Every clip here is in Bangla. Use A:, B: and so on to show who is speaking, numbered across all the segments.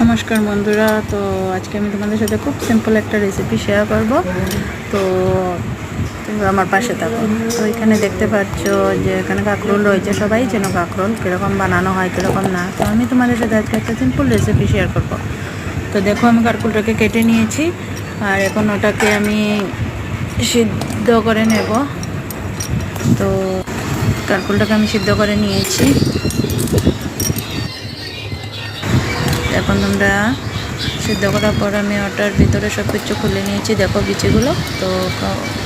A: নমস্কার বন্ধুরা। তো আজকে আমি তোমাদের সাথে খুব সিম্পল একটা রেসিপি শেয়ার করব। তো তোমরা আমার পাশে থাকো। তো এখানে দেখতে পাচ্ছ যে এখানে কাঁকরোল রয়েছে, সবাই চেনো কাঁকরোল কীরকম বানানো হয় কীরকম না। তো আমি তোমাদের সাথে আজকে একটা সিম্পল রেসিপি শেয়ার করব। তো দেখো আমি কাঁকরোলটাকে কেটে নিয়েছি, আর এখন ওটাকে আমি সিদ্ধ করে নেব। তো কাঁকরোলটাকে আমি সিদ্ধ করে নিয়েছি। এখন তোমরা সিদ্ধ করার পর আমি ওটার ভিতরে সব কিছু খুলে নিয়েছি। দেখো বিচিগুলো, তো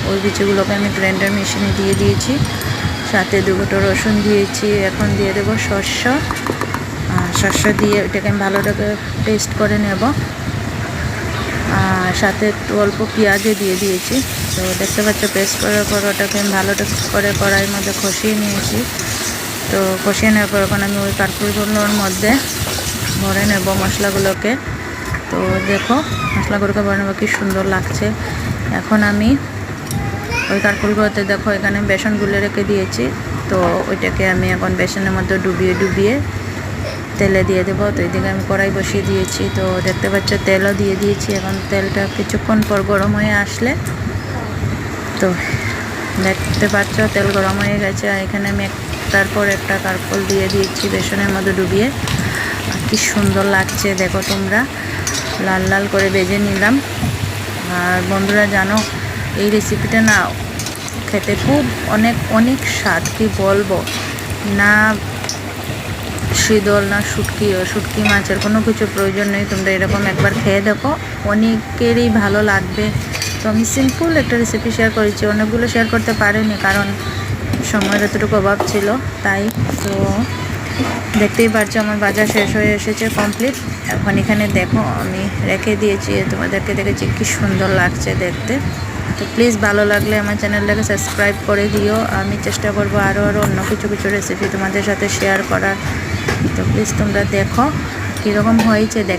A: ওই বিচিগুলোকে আমি গ্রাইন্ডার মেশিনে দিয়ে দিয়েছি, সাথে 2 কোটো রসুন দিয়েছি। এখন দিয়ে দেবো শস্য দিয়ে এটাকে আমি ভালোটাকে পেস্ট করে নেব। আর সাথে একটু অল্প পেঁয়াজও দিয়ে দিয়েছি। তো দেখতে পাচ্ছ পেস্ট করার পর ওটাকে আমি ভালোটা করে কড়াইয়ের মধ্যে কষিয়ে নিয়েছি। তো কষিয়ে নেওয়ার পর এখন আমি ওই কাঁকরোলগুলোর মধ্যে ভরে নেব মশলাগুলোকে। তো দেখো মশলাগুলোকে ভরে নেবো, কি সুন্দর লাগছে। এখন আমি ওই কাঁকরোলগুলোতে দেখো এখানে বেসন গুলে রেখে দিয়েছি। তো ওইটাকে আমি এখন বেসনের মধ্যে ডুবিয়ে তেলে দিয়ে দেবো। তো এইদিকে আমি কড়াই বসিয়ে দিয়েছি। তো দেখতে পাচ্ছ তেলও দিয়ে দিয়েছি। এখন তেলটা কিছুক্ষণ পর গরম হয়ে আসলে, তো দেখতে পাচ্ছ তেল গরম হয়ে গেছে। আর এখানে আমি একটার পর একটা কাঁকরোল দিয়ে দিয়েছি বেসনের মধ্যে ডুবিয়ে। কি সুন্দর লাগছে দেখো তোমরা, লাল লাল করে ভেজে নিলাম। আর বন্ধুরা জানো এই রেসিপিটা না খেতে খুব অনেক স্বাদ, কি বলবো না। শীতল না শুটকি মাছের কোনো কিছু প্রয়োজন নেই, তোমরা এরকম একবার খেয়ে দেখো, অনেকেরই ভালো লাগবে। তো আমি সিম্পল একটা রেসিপি শেয়ার করেছি, অনেকগুলো শেয়ার করতে পারিনি কারণ সময়ের এতটুকু অভাব ছিল তাই। তো দেখতেই পাচ্ছ আমার বাজার শেষ হয়ে এসেছে, কমপ্লিট। এখন এখানে দেখো আমি রেখে দিয়েছি, তোমাদেরকে দেখেছি কি সুন্দর লাগছে দেখতে। তো প্লিজ ভালো লাগলে আমার চ্যানেলটাকে সাবস্ক্রাইব করে দিও। আমি চেষ্টা করবো আরও অন্য কিছু রেসিপি তোমাদের সাথে শেয়ার করার। তো প্লিজ তোমরা দেখো কীরকম হয়েছে।